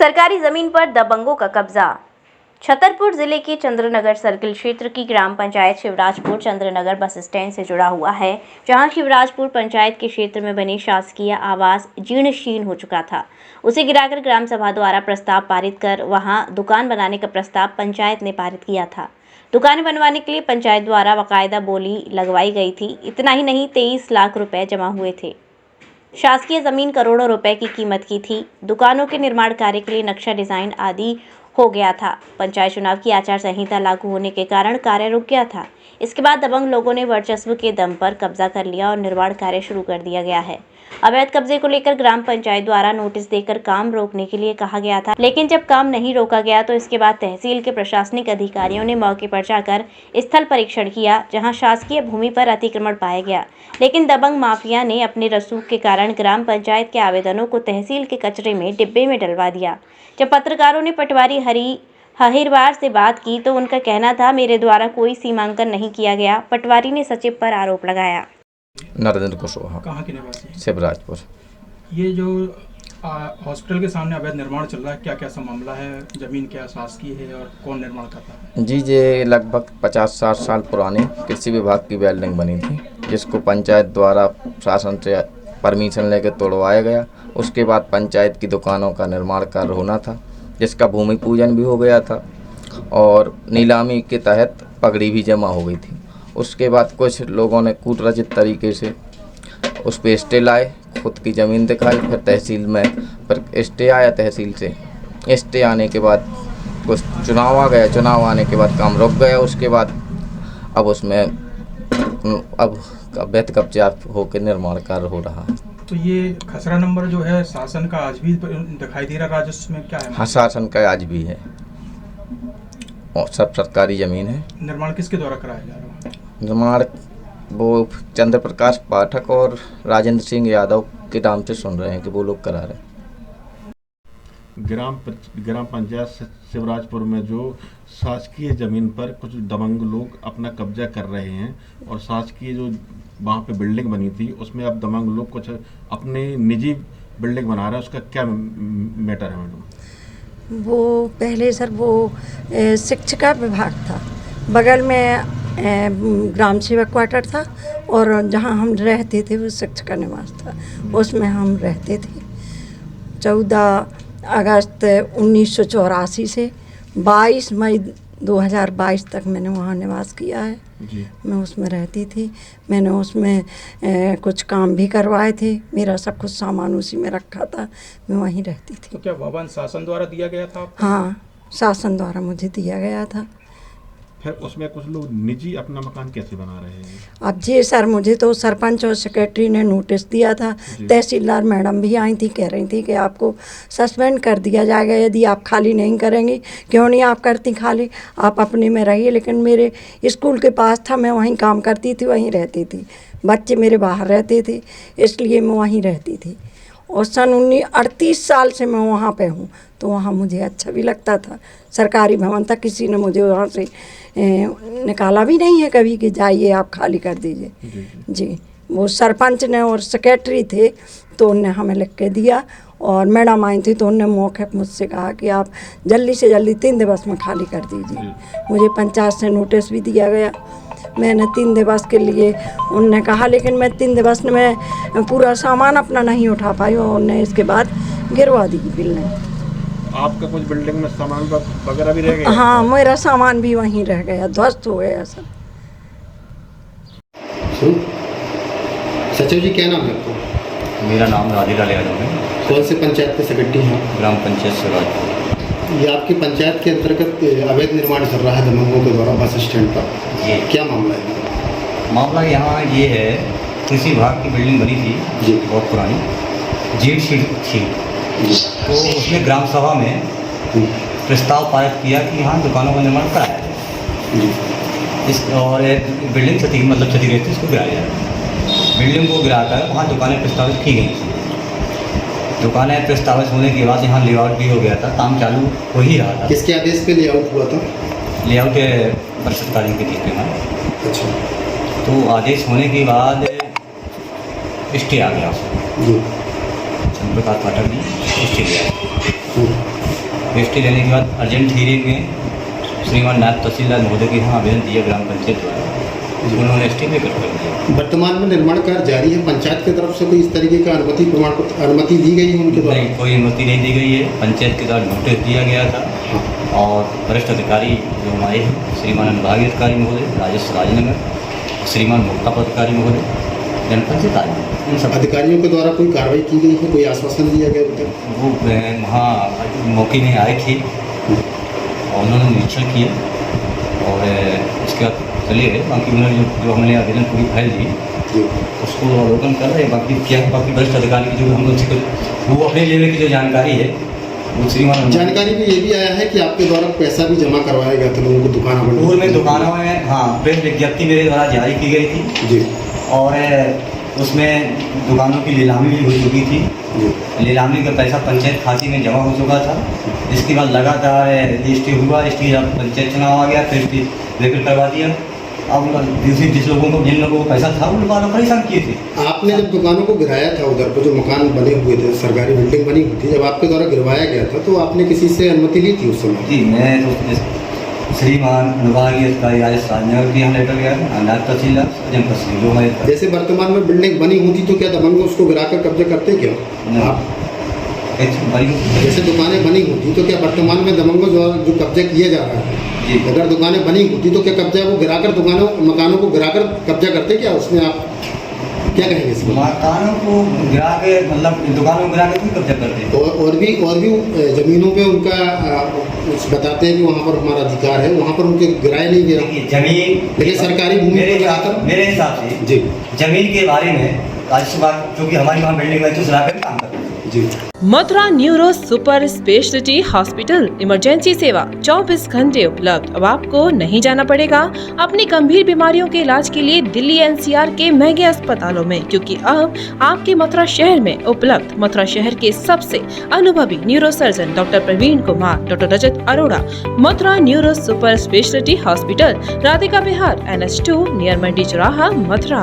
सरकारी जमीन पर दबंगों का कब्जा। छतरपुर जिले के चंद्रनगर सर्किल क्षेत्र की ग्राम पंचायत शिवराजपुर चंद्रनगर बस स्टैंड से जुड़ा हुआ है, जहां शिवराजपुर पंचायत के क्षेत्र में बने शासकीय आवास जीर्ण शीर्ण हो चुका था। उसे गिराकर ग्राम सभा द्वारा प्रस्ताव पारित कर वहां दुकान बनाने का प्रस्ताव पंचायत ने पारित किया था। दुकानें बनवाने के लिए पंचायत द्वारा बाकायदा बोली लगवाई गई थी। इतना ही नहीं, 23 लाख रुपए जमा हुए थे। शासकीय जमीन करोड़ों रुपए की कीमत की थी। दुकानों के निर्माण कार्य के लिए नक्शा डिजाइन आदि हो गया था। पंचायत चुनाव की आचार संहिता लागू होने के कारण कार्य रुक गया था। इसके बाद दबंग लोगों ने वर्चस्व के दम पर कब्जा कर लिया और निर्माण कार्य शुरू कर दिया गया है। अवैध कब्जे को लेकर ग्राम पंचायत द्वारा नोटिस देकर काम रोकने के लिए कहा गया था, लेकिन जब काम नहीं रोका गया तो इसके बाद तहसील के प्रशासनिक अधिकारियों ने मौके पर जाकर स्थल परीक्षण किया, जहां शासकीय भूमि पर अतिक्रमण पाया गया। लेकिन दबंग माफिया ने अपने रसूख के कारण ग्राम पंचायत के आवेदनों को तहसील के कचरे में डिब्बे में डलवा दिया। जब पत्रकारों ने पटवारी हरिवार से बात की तो उनका कहना था, मेरे द्वारा कोई सीमांकन नहीं किया गया। पटवारी ने सचिव पर आरोप लगाया। नरेंद्र कुशवाहा। कहाँ के निवासी? शिवराजपुर। ये जो हॉस्पिटल के सामने अवैध निर्माण चल रहा है, क्या क्या सब मामला है? जमीन क्या शासकीय है और कौन निर्माण करता है? जी, ये लगभग 50-60 साल पुरानी कृषि विभाग की बिल्डिंग बनी थी, जिसको पंचायत द्वारा शासन से परमिशन लेकर तोड़वाया गया। उसके बाद पंचायत की दुकानों का निर्माण कार्य होना था, जिसका भूमि पूजन भी हो गया था और नीलामी के तहत पगड़ी भी जमा हो गई थी। उसके बाद कुछ लोगों ने कूटरचित तरीके से उस पर स्टे लाए, खुद की ज़मीन दिखाई, फिर तहसील में फिर स्टे आया। तहसील से स्टे आने के बाद कुछ चुनाव आ गया, चुनाव आने के बाद काम रुक गया। उसके बाद अब उसमें अब अवैध कब्जा होकर निर्माण कार्य हो रहा है। तो ये खसरा नंबर जो है शासन का आज भी दिखाई दे रहा, राजस्व में क्या है? हाँ, शासन का आज भी है और सब सरकारी ज़मीन है। निर्माण किसके द्वारा कराया जा रहा है? निर्माण वो चंद्र प्रकाश पाठक और राजेंद्र सिंह यादव के नाम से सुन रहे हैं कि वो लोग करा रहे हैं। ग्राम पंचायत शिवराजपुर में जो शासकीय ज़मीन पर कुछ दबंग लोग अपना कब्जा कर रहे हैं और शासकीय जो वहाँ पे बिल्डिंग बनी थी उसमें अब दबंग लोग कुछ अपने निजी बिल्डिंग बना रहे हैं। उसका क्या मैटर है मैडम? वो पहले सर वो शिक्षिका विभाग था, बगल में ग्राम सेवक क्वार्टर था और जहाँ हम रहते थे वो शिक्षिका निवास था, उसमें हम रहते थे। 14 अगस्त 1984 से 22 मई 2022 तक मैंने वहाँ निवास किया है जी। मैं उसमें रहती थी। मैंने उसमें कुछ काम भी करवाए थे, मेरा सब कुछ सामान उसी में रखा था, मैं वहीं रहती थी। तो क्या भवन शासन द्वारा दिया गया था आपको? हाँ, शासन द्वारा मुझे दिया गया था। फिर उसमें कुछ लोग निजी अपना मकान कैसे बना रहे हैं? अब जी सर, मुझे तो सरपंच और सेक्रेटरी ने नोटिस दिया था, तहसीलदार मैडम भी आई थी, कह रही थी कि आपको सस्पेंड कर दिया जाएगा यदि आप खाली नहीं करेंगी। क्यों नहीं आप करती खाली, आप अपने में रहिए। लेकिन मेरे स्कूल के पास था, मैं वहीं काम करती थी, वहीं रहती थी, बच्चे मेरे बाहर रहते थे, इसलिए मैं वहीं रहती थी। और सन 38 साल से मैं वहाँ पे हूँ, तो वहाँ मुझे अच्छा भी लगता था। सरकारी भवन तक किसी ने मुझे वहाँ से निकाला भी नहीं है कभी कि जाइए आप खाली कर दीजिए। जी, वो सरपंच ने और सेक्रेटरी थे तो उनने हमें लिख के दिया और मैडम आई थी तो उनने मौखिक मुझसे कहा कि आप जल्दी से जल्दी 3 दिवस में खाली कर दीजिए। मुझे पंचायत से नोटिस भी दिया गया। मैंने 3 दिवस के लिए उनने कहा, लेकिन मैं 3 दिवस में पूरा सामान अपना नहीं उठा पाई और उन्हें इसके बाद गिरवा दी बिल्डिंग। आपका कुछ बिल्डिंग में सामान वगैरह भी रह गया? हाँ, मेरा सामान भी वहीं रह गया, ध्वस्त हो गया सब। सचिव जी, क्या नाम है आपको? मेरा नाम राधेलाल यादव है। कौन से पंचायत के सेक्रेटरी हैं? ग्राम पंचायत शिवराजपुर। ये आपकी पंचायत के अंतर्गत अवैध निर्माण चल रहा है दबंगों के द्वारा बस स्टैंड पर, ये क्या मामला है? मामला यहाँ ये है, कृषि विभाग की बिल्डिंग बनी थी जी, बहुत पुरानी, जीर्ण शीर्ण थी। तो उसने ग्राम सभा में प्रस्ताव पारित किया कि यहाँ दुकानों का निर्माण कराया जाए। इस और बिल्डिंग क्षतिग्रस्त थी, इसको गिराया जाए। बिल्डिंग को गिराकर वहाँ दुकानें प्रस्तावित की गई थी। दुकानें प्रस्तावित होने के बाद यहाँ लेआउट भी हो गया था, काम चालू हो ही रहा था। किसके आदेश पे लेआउट हुआ था? लेआउट परिषद कार्य के देखते हैं। अच्छा, तो आदेश होने के बाद स्टे आ गया, जी, चंद्र प्रकाश पाठक ने स्टे दिया। हिस्ट्री लेने के बाद अर्जेंट हियरिंग में श्रीमान नायब तहसीलदार महोदय के यहाँ आवेदन दिया ग्राम पंचायत द्वारा, उन्होंने स्टे लेकर कर दिया। वर्तमान में निर्माण कार्य जारी है, पंचायत की तरफ से कोई इस तरीके का अनुमति दी गई है उनके द्वारा? नहीं, कोई अनुमति नहीं दी गई है। पंचायत के द्वारा नोटिस दिया गया था और वरिष्ठ अधिकारी जो हमारे हैं श्रीमान अनुभागीय अधिकारी महोदय राजस्व राजनगर, श्रीमान मुक्ता पदाधिकारी महोदय जनपंचायत आदि, इन सब अधिकारियों के द्वारा कोई कार्रवाई की गई है, कोई आश्वासन दिया गया अभी तक? वो वहाँ मौके में आए थे और उन्होंने निरीक्षण किया और इसके बाद चले गए। बाकी उन्होंने जो हमने आवेदन पूरी फाइल दी जी। उसको अवलोकन कर रहे हैं। बाकी क्या बाकी वरिष्ठ अधिकारी की जो हम लोग वो अपने लेवल की जो जानकारी है वो श्रीमान जानकारी में ये भी आया है कि आपके द्वारा पैसा भी जमा करवाया गया था लोगों को दुकान पूर्व में दुकानों में, हाँ, प्रेस विज्ञप्ति मेरे द्वारा जारी की गई थी जी। और उसमें दुकानों की नीलामी भी हो चुकी थी। नीलामी का पैसा पंचायत खाते में जमा हो चुका था। इसके बाद लगातार रजिस्ट्री हुआ, रजिस्ट्री जब पंचायत चुनाव आ गया फिर रेकॉर्ड करवा दिया। अब जिस लोगों को, जिन लोगों को पैसा था उन दुकानों परेशान किए थे। आपने जब दुकानों को गिराया था, उधर पर जो मकान बने हुए थे, सरकारी बिल्डिंग बनी हुई थी, जब आपके द्वारा गिरवाया गया था तो आपने किसी से अनुमति ली थी उस समय? जी, मैं तो श्रीमान अनुभागीय अधिकारी राजस्व राजनगर के यहाँ लेटर गया था, नायब तहसीलदार जनपद जो हमारे। जैसे वर्तमान में बिल्डिंग बनी होती तो क्या दबंग उसको गिराकर कब्जा करते क्या आप? जैसे दुकानें बनी होती तो क्या वर्तमान में दबंगों द्वारा जो कब्जा किया जा रहा है, अगर दुकानें बनी होती तो क्या कब्जा वो गिराकर मकानों को गिराकर कब्जा करते क्या? उसमें आप क्या कहेंगे इसमें? मकानों को गिरा के, मतलब दुकानों को गिरा के भी कब्जा करते हैं। और भी जमीनों पे उनका बताते हैं कि वहाँ पर हमारा अधिकार है, वहाँ पर उनके गिराए नहीं गया जमीन, लेकिन सरकारी भूमि पर मेरे हिसाब से जी जमीन के बारे में राजस्व विभाग, क्योंकि हमारी वहाँ बिल्डिंग है तो सलाह कर काम करते हैं। जी। Mathura neuro super speciality hospital emergency सेवा 24 घंटे उपलब्ध। अब आपको नहीं जाना पड़ेगा अपनी गंभीर बीमारियों के इलाज के लिए दिल्ली एनसीआर के महंगे अस्पतालों में, क्योंकि अब आपके मथुरा शहर में उपलब्ध मथुरा शहर के सबसे अनुभवी neuro surgeon doctor Praveen Kumar, doctor Rajat Arora. Mathura neuro super speciality hospital, Radhika Vihar, NH2 near Mandi Chauraha, Mathura.